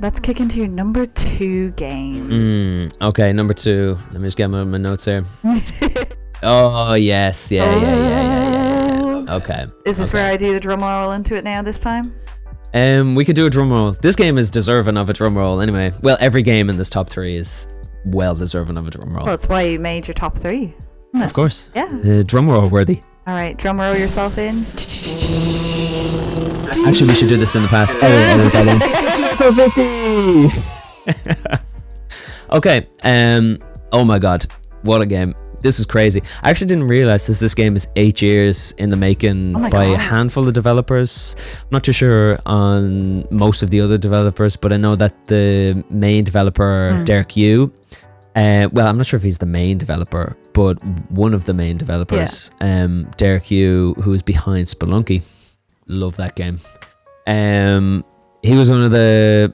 let's kick into your number 2 game. Okay, number 2. Let me just get my notes here. Oh, yes. Yeah. Okay. Is this where I do the drum roll into it now this time? We could do a drum roll. This game is deserving of a drum roll anyway. Well, every game in this top 3 is well deserving of a drum roll. Well, that's why you made your top 3. Of course. Yeah. Drum roll worthy. All right, drum roll yourself in. Actually, we should do this in the past. Super 50! Okay. Oh my god. What a game. This is crazy. I actually didn't realize this game is 8 years in the making by a handful of developers. I'm not too sure on most of the other developers, but I know that the main developer, Derek Yu, well, I'm not sure if he's the main developer, but one of the main developers, Derek Yu, who is behind Spelunky. Love that game. He was one of the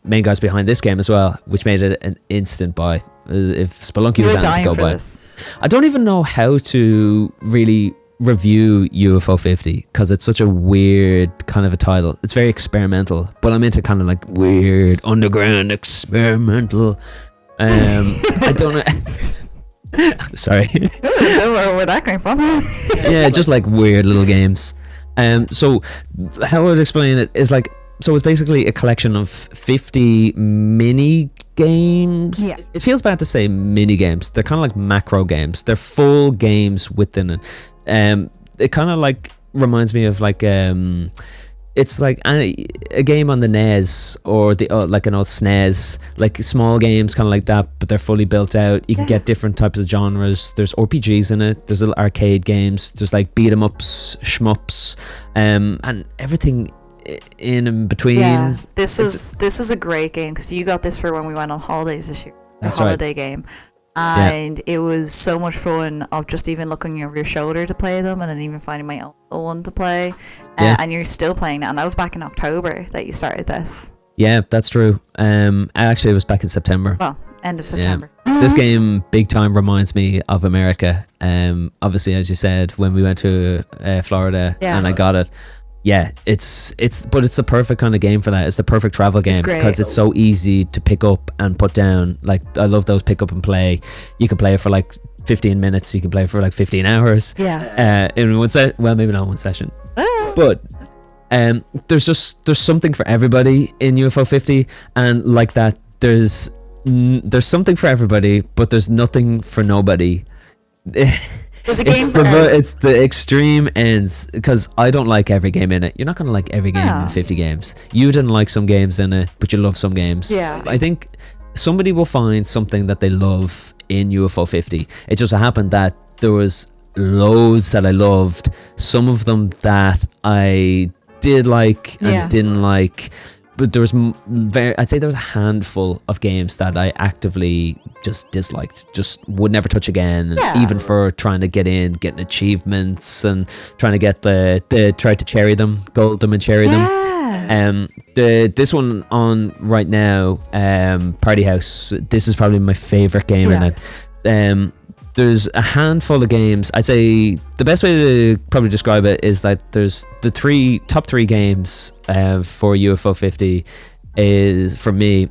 main guys behind this game as well, which made it an instant buy. If Spelunky was anything to go by, I don't even know how to really review UFO 50 because it's such a weird kind of a title. It's very experimental, but I'm into kind of like weird underground experimental. I don't know. Sorry. Where that came from? Yeah, just like weird little games. So how I would explain it is like, so it's basically a collection of 50 mini games. Yeah. It feels bad to say mini games. They're kind of like macro games. They're full games within it. It kind of like reminds me of like it's like a game on the NES or the like an old SNES, like small games kind of like that, but they're fully built out. You can get different types of genres. There's RPGs in it. There's little arcade games. There's like beat 'em ups, shmups, and everything in between. Yeah, this is a great game because you got this for when we went on holidays this year. That's holiday game. And it was so much fun of just even looking over your shoulder to play them and then even finding my own one to play. And you're still playing it. And that was back in October that you started this. Yeah, that's true. Actually, it was back in September. Well, end of September. Yeah. This game, big time, reminds me of America. Obviously, as you said, when we went to Florida and I got it. Yeah, it's the perfect kind of game for that. It's the perfect travel game because it's so easy to pick up and put down. Like, I love those pick up and play. You can play it for like 15 minutes. You can play it for like 15 hours. Yeah. In one well, maybe not one session, but there's something for everybody in UFO 50, and like that, there's something for everybody, but there's nothing for nobody. It's the extreme ends, because I don't like every game in it. You're not going to like every game in 50 games. You didn't like some games in it, but you love some games. Yeah. I think somebody will find something that they love in UFO 50. It just happened that there was loads that I loved. Some of them that I did like and didn't like. But there was I'd say there was a handful of games that I actively just disliked, just would never touch again. Even for trying to getting achievements and trying to get try to cherry them, gold them and cherry them. This one on right now, Party House. This is probably my favorite game in it. There's a handful of games. I'd say the best way to probably describe it is that there's the top three games for UFO 50 is, for me,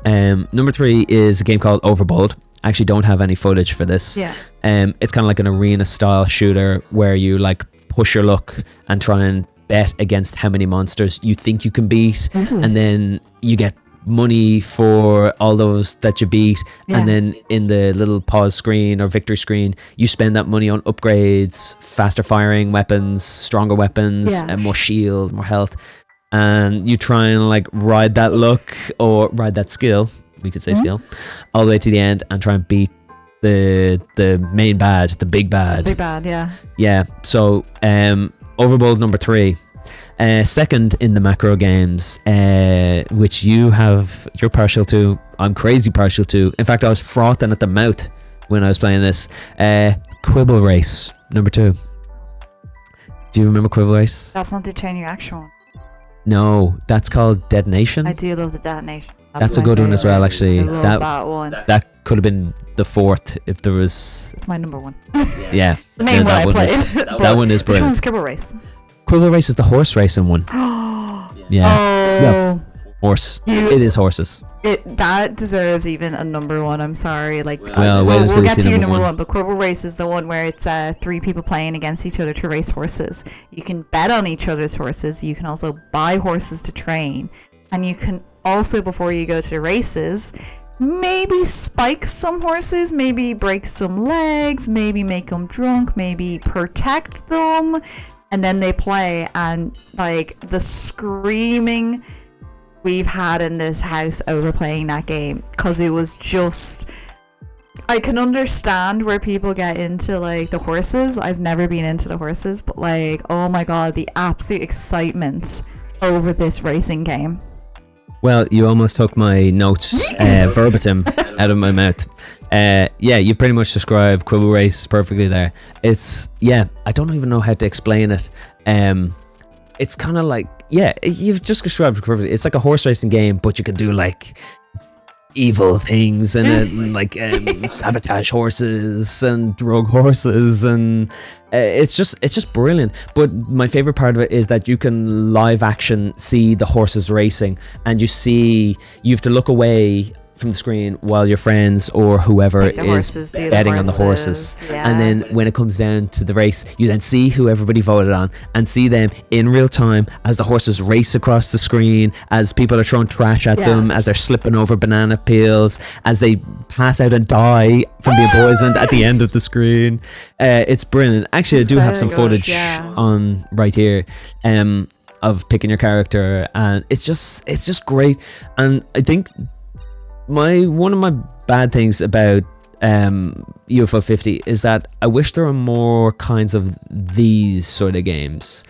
number 3 is a game called Overbold. I actually don't have any footage for this. It's kind of like an arena style shooter where you like push your luck and try and bet against how many monsters you think you can beat, and then you get money for all those that you beat, and then in the little pause screen or victory screen you spend that money on upgrades, faster firing weapons, stronger weapons, and more shield, more health, and you try and like ride that luck or ride that skill, we could say skill, all the way to the end and try and beat the main bad, the big bad. So Overbold number 3. Second in the macro games, which you're partial to, I'm crazy partial to. In fact, I was frothing at the mouth when I was playing this. Quibble Race, number 2. Do you remember Quibble Race? That's not the Chain Reaction one. No, that's called Detonation. I do love the Detonation. That's a good one as well, actually. I love that one. That could have been the 4th if there was. It's my number 1. Yeah. The main one I played. That one is brilliant. Which one's Quibble Race? Quibble Race is the horse racing one. Oh. Horse. It is horses. That deserves even a number one. I'm sorry. Like, we'll get to your number one. But Quibble Race is the one where it's 3 people playing against each other to race horses. You can bet on each other's horses. You can also buy horses to train, and you can also, before you go to the races, maybe spike some horses, maybe break some legs, maybe make them drunk, maybe protect them, and then they play. And like the screaming we've had in this house over playing that game, because it was just, I can understand where people get into like the horses. I've never been into the horses, but like, oh my god, the absolute excitement over this racing game. Well, you almost took my notes verbatim out of my mouth. Yeah, you've pretty much described Quibble Race perfectly there. It's, yeah, I don't even know how to explain it. It's kind of like, yeah, you've just described it perfectly. It's like a horse racing game, but you can do like evil things and like sabotage horses and drug horses, and it's just brilliant. But my favorite part of it is that you can live action see the horses racing, and you have to look away from the screen while your friends or whoever is betting on the horses. Yeah. And then when it comes down to the race, you then see who everybody voted on and see them in real time as the horses race across the screen, as people are throwing trash at them, as they're slipping over banana peels, as they pass out and die from being poisoned at the end of the screen. It's brilliant. Actually, I do have some footage on right here of picking your character, and it's just great. And I think one of my bad things about UFO 50 is that I wish there were more kinds of these sort of games,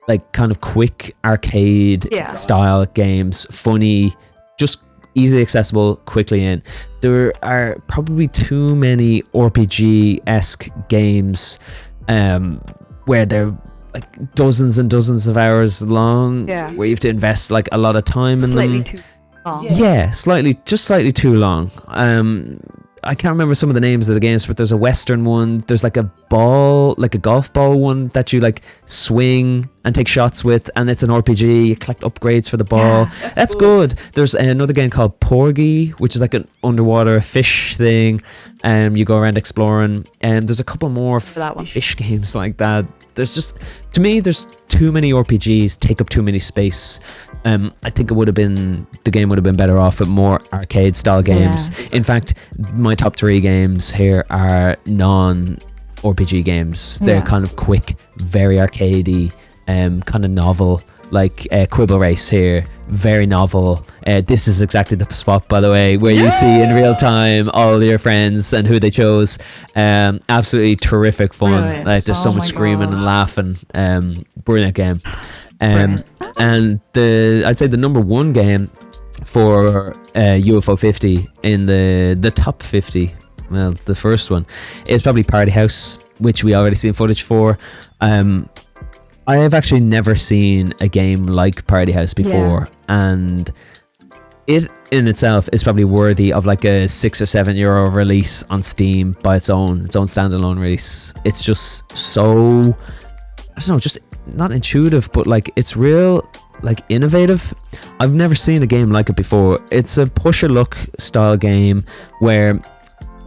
like kind of quick arcade style games, funny, just easily accessible, quickly in. There are probably too many RPG-esque games where they're like dozens and dozens of hours long, where you have to invest like a lot of time in them. Yeah, slightly too long. I can't remember some of the names of the games, but there's a Western one. There's like a ball, like a golf ball one that you like swing and take shots with, and it's an RPG. You collect upgrades for the ball. Yeah, that's good. There's another game called Porgy, which is like an underwater fish thing. You go around exploring, and there's a couple more fish games like that. There's just, to me, there's too many RPGs, take up too many space. I think the game would have been better off with more arcade style games. Yeah. In fact, my top 3 games here are non-RPG games. They're kind of quick, very arcadey, kind of novel, like Quibble Race here, very novel. This is exactly the spot, by the way, where you see in real time all your friends and who they chose. Absolutely terrific fun. Brilliant. Like there's so much screaming and laughing. Brilliant game. And I'd say the number 1 game for UFO 50 in the top 50, well, the first one, is probably Party House, which we already seen footage for. I have actually never seen a game like Party House before, and it in itself is probably worthy of like a €6 or €7 release on Steam by its own standalone release. It's just so, I don't know, just not intuitive, but like it's real, like innovative. I've never seen a game like it before. It's a push a luck style game where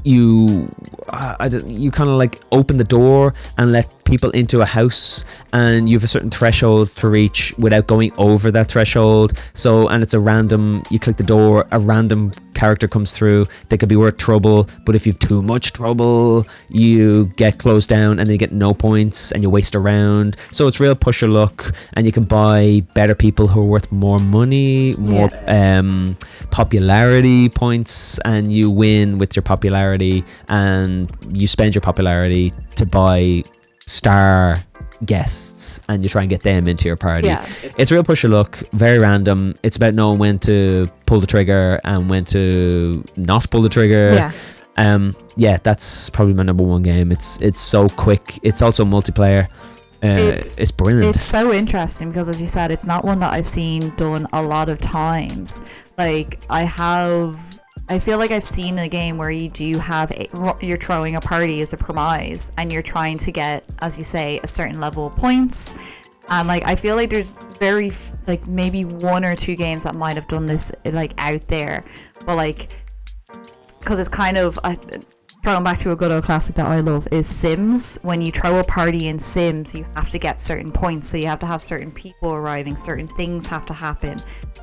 you kind of like open the door and let people into a house, and you have a certain threshold to reach without going over that threshold. So, and it's a random, you click the door, a random character comes through. They could be worth trouble, but if you've too much trouble, you get closed down and then you get no points and you waste a round. So it's real push your luck, and you can buy better people who are worth more money, more popularity points, and you win with your popularity, and you spend your popularity to buy star guests, and you try and get them into your party. It's real push your luck, very random. It's about knowing when to pull the trigger and when to not pull the trigger. That's probably my number 1 game. It's so quick. It's also multiplayer. It's brilliant. It's so interesting because, as you said, it's not one that I've seen done a lot of times. Like I feel like I've seen a game where you do have you're throwing a party as a premise, and you're trying to get, as you say, a certain level of points, And like I feel like there's like maybe 1 or 2 games that might have done this like out there, but like because it's kind of throwing back to a good old classic that I love is Sims. When you throw a party in Sims, you have to get certain points, so you have to have certain people arriving, certain things have to happen,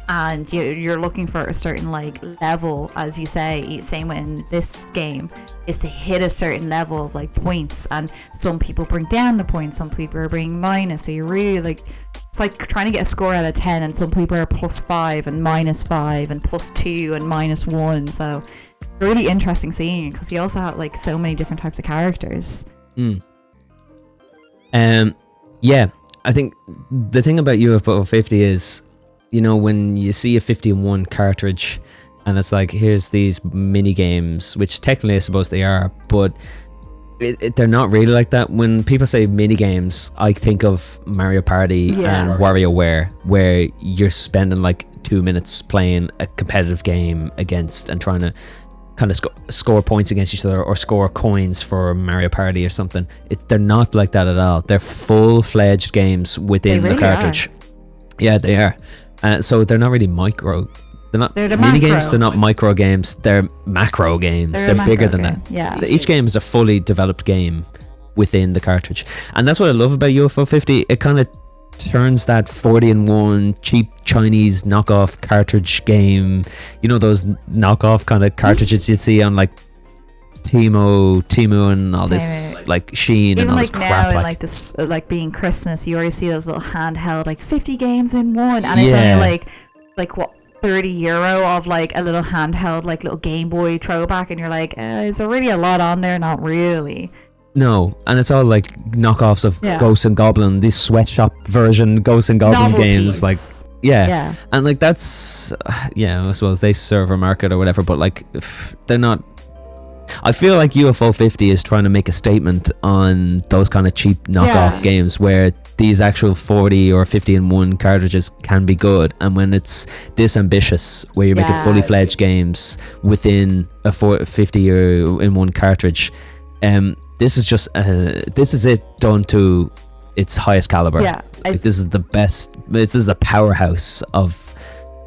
and you're looking for a certain like level, as you say, same in this game, is to hit a certain level of like points, and some people bring down the points, some people are bringing minus, so you're really like, it's like trying to get a score out of 10, and some people are +5 and -5 and +2 and -1, so really interesting seeing, because you also have like so many different types of characters. Yeah, I think the thing about UFO 50 is, you know, when you see a 51 cartridge and it's like, here's these mini games, which technically I suppose they are, but they're not really like that. When people say mini games, I think of Mario Party and WarioWare, where you're spending like 2 minutes playing a competitive game against and trying to kind of score points against each other or score coins for Mario Party or something. They're not like that at all. They're full-fledged games within the cartridge. Yeah, they are. So they're not really micro. They're mini games. They're not micro games. They're macro games. They're bigger than that. Yeah. Each game is a fully developed game within the cartridge, and that's what I love about UFO 50. It kind of turns that 40-in-1 cheap Chinese knockoff cartridge game, you know, those knockoff kind of cartridges you'd see on like Temu and all this like Sheen. Even and all like this crap, now in like this like being Christmas, you already see those little handheld like 50 games in one, and it's only like what, €30 of like a little handheld like little Game Boy throwback, and you're like, is there really a lot on there? Not really. No, and it's all like knockoffs of Ghosts and Goblin, these sweatshop version Ghosts and Goblin games, like and like that's I suppose they serve a market or whatever, but like they're not. I feel like UFO 50 is trying to make a statement on those kind of cheap knockoff games where these actual 40 or 50-in-1 cartridges can be good, and when it's this ambitious where you're making fully fledged games within a 50-in-1 cartridge, this is just this is it done to its highest caliber. Like, this is the best. This is a powerhouse of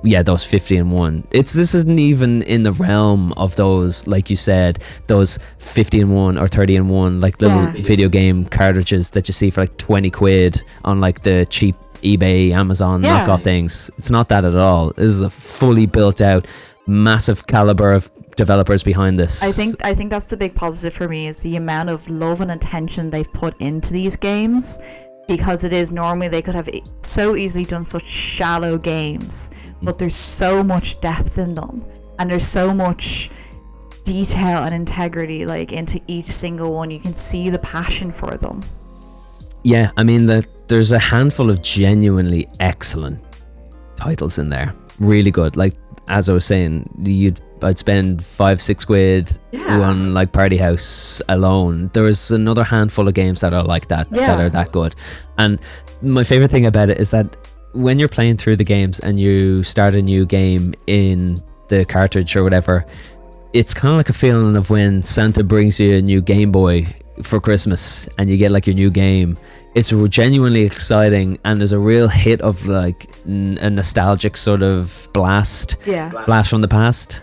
those 50-in-1. This isn't even in the realm of those, like you said, those 50-in-1 or 30-in-1 like little video game cartridges that you see for like 20 quid on like the cheap eBay, Amazon knockoff things. It's not that at all. This is a fully built out, massive caliber of developers behind this. I think that's the big positive for me, is the amount of love and attention they've put into these games, because it is normally they could have so easily done such shallow games, but there's so much depth in them, and there's so much detail and integrity like into each single one. You can see the passion for them. Yeah, I mean there's a handful of genuinely excellent titles in there, really good. Like as I was saying, I'd spend 5-6 quid on like Party House alone. There's another handful of games that are like that, that are that good. And my favorite thing about it is that when you're playing through the games and you start a new game in the cartridge or whatever, it's kind of like a feeling of when Santa brings you a new Game Boy for Christmas and you get like your new game. It's genuinely exciting, and there's a real hit of like a nostalgic sort of blast from the past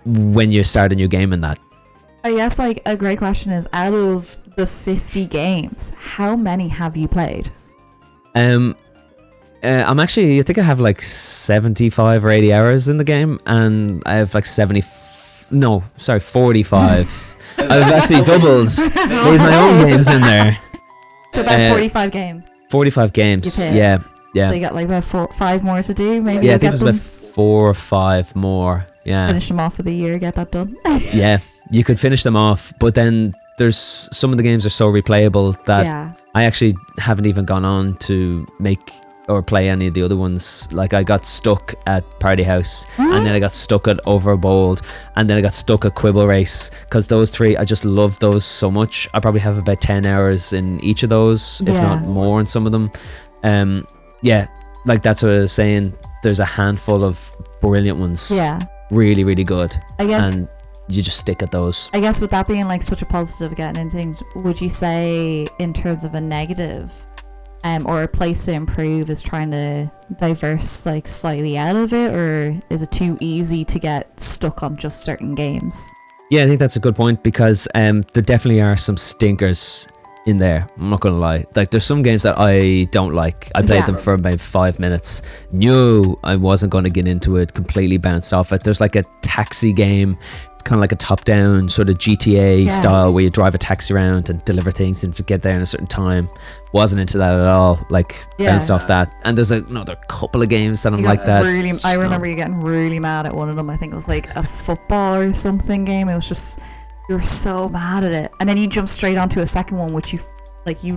when you start a new game in that. I guess like a great question is, out of the 50 games, how many have you played? I think I have like 75 or 80 hours in the game, and I have like 45. I've actually doubled made my own games in there. So about 45 games. 45 games, yeah. So you got like about 5 more to do, maybe? Yeah, I think there's about 4 or 5 more, Finish them off for the year, get that done. Yeah, you could finish them off, but then there's some of the games are so replayable that I actually haven't even gone on to make or play any of the other ones. Like I got stuck at Party House, and then I got stuck at Overbold, and then I got stuck at Quibble Race, because those 3, I just love those so much. I probably have about 10 hours in each of those, if not more in some of them. Like that's what I was saying, there's a handful of brilliant ones, really really good, and you just stick at those. I guess with that being like such a positive getting into things, would you say in terms of a negative, or a place to improve is trying to diverse like slightly out of it, or is it too easy to get stuck on just certain games? Yeah, I think that's a good point, because there definitely are some stinkers in there. I'm not gonna lie. Like, there's some games that I don't like. I played them for about 5 minutes, knew I wasn't going to get into it, completely bounced off it. There's like a taxi game, kind of like a top-down sort of GTA style, where you drive a taxi around and deliver things and to get there in a certain time. Wasn't into that at all. Like, bounced off that. And there's another couple of games that I'm like that. I remember you getting really mad at one of them. I think it was like a football or something game. It was just, you were so mad at it, and then you jumped straight onto a second one which you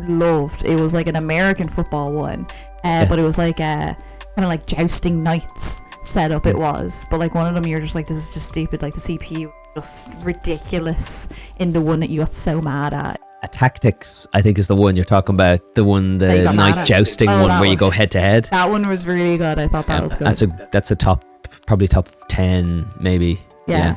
loved. It was like an American football one, but it was like a kind of like jousting knights setup. It was, but like one of them you're just like, this is just stupid. Like the CPU just ridiculous in the one that you got so mad at. A Tactics, I think, is the one you're talking about. The one, the knight jousting one where you go head to head. That one was really good. I thought that was good. That's a probably top 10 maybe. Yeah.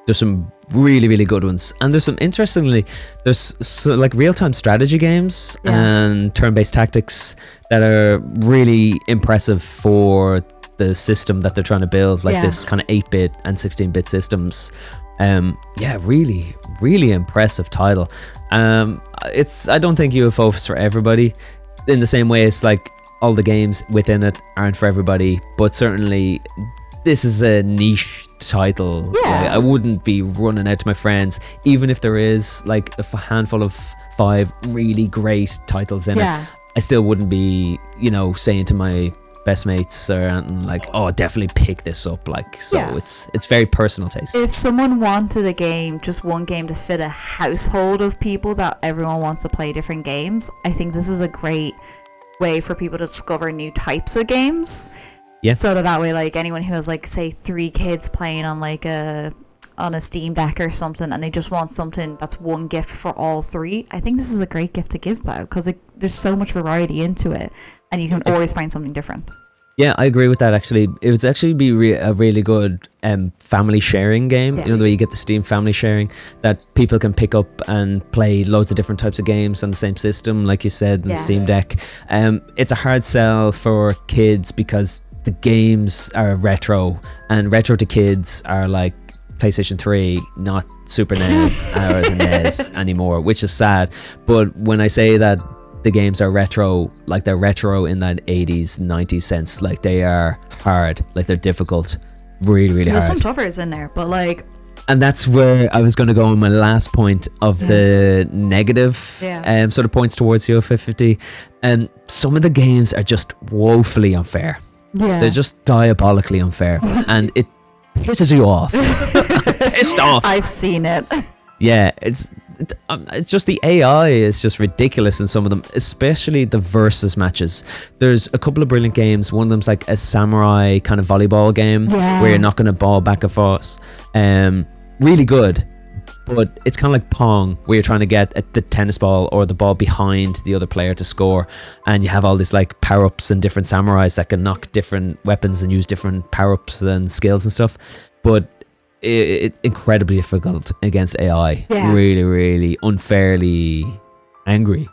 There's some really, really good ones, and there's some, interestingly, there's like real-time strategy games and turn-based tactics that are really impressive for the system that they're trying to build, like this kind of 8-bit and 16-bit systems. Really, really impressive title. I don't think UFO is for everybody, in the same way it's like all the games within it aren't for everybody, but certainly this is a niche title. Like, I wouldn't be running out to my friends, even if there is like a handful of 5 really great titles in it. I still wouldn't be, saying to my best mates or anything like, oh, definitely pick this up. Like, so it's very personal taste. If someone wanted a game, just one game to fit a household of people that everyone wants to play different games, I think this is a great way for people to discover new types of games. So that way, like, anyone who has, like, say 3 kids playing on like on a Steam Deck or something, and they just want something that's one gift for all 3, I think this is a great gift to give though, because there's so much variety into it, and you can always find something different. Yeah, I agree with that, actually. It would actually be a really good family sharing game. The way you get the Steam family sharing, that people can pick up and play loads of different types of games on the same system, like you said, in the Steam Deck. It's a hard sell for kids because the games are retro, and retro to kids are like PlayStation 3, not Super NES or the NES anymore, which is sad. But when I say that the games are retro, like they're retro in that 80s, 90s sense, like they are hard, like they're difficult, really, really hard. There's some toughers in there, but like... And that's where I was going to go on my last point of the negative sort of points towards UFO 50. And some of the games are just woefully unfair. They're just diabolically unfair, and it pisses you off. Pissed off. I've seen it. Yeah, it's just the AI is just ridiculous in some of them, especially the versus matches. There's a couple of brilliant games. One of them's like a samurai kind of volleyball game where you're knocking a ball back and forth. Really good. But it's kind of like Pong, where you're trying to get at the tennis ball or the ball behind the other player to score, and you have all these like power-ups and different samurais that can knock different weapons and use different power-ups and skills and stuff. But it incredibly difficult against AI. Really, really unfairly angry.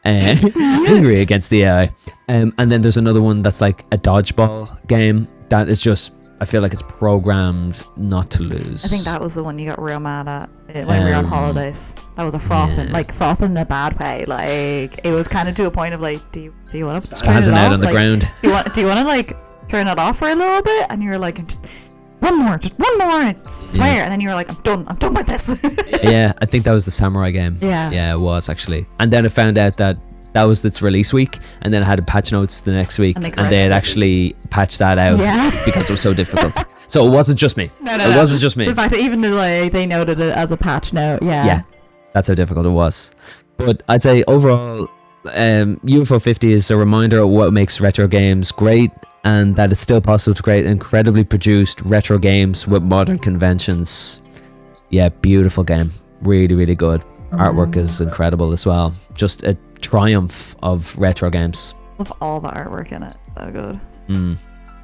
Angry against the AI. And then there's another one that's like a dodgeball game that is just, I feel like it's programmed not to lose. I think that was the one you got real mad at when we were on holidays. That was a frothing, like frothing in a bad way. Like, it was kind of to a point of like, do you want to turn it off? Out on the ground. Do you want to like turn it off for a little bit? And you're like, just one more, I swear. And then you were like, I'm done with this. Yeah, I think that was the samurai game. Yeah, it was actually. And then I found out that was its release week, and then I had patch notes the next week, and they had actually patched that out because it was so difficult. So it wasn't just me. No, it wasn't just me. The fact that even they noted it as a patch note, yeah, that's how difficult it was. But I'd say overall, UFO 50 is a reminder of what makes retro games great, and that it's still possible to create incredibly produced retro games with modern conventions. Yeah, beautiful game. Really, really good. Artwork is incredible as well. Just a triumph of retro games. Love all the artwork in it. So good.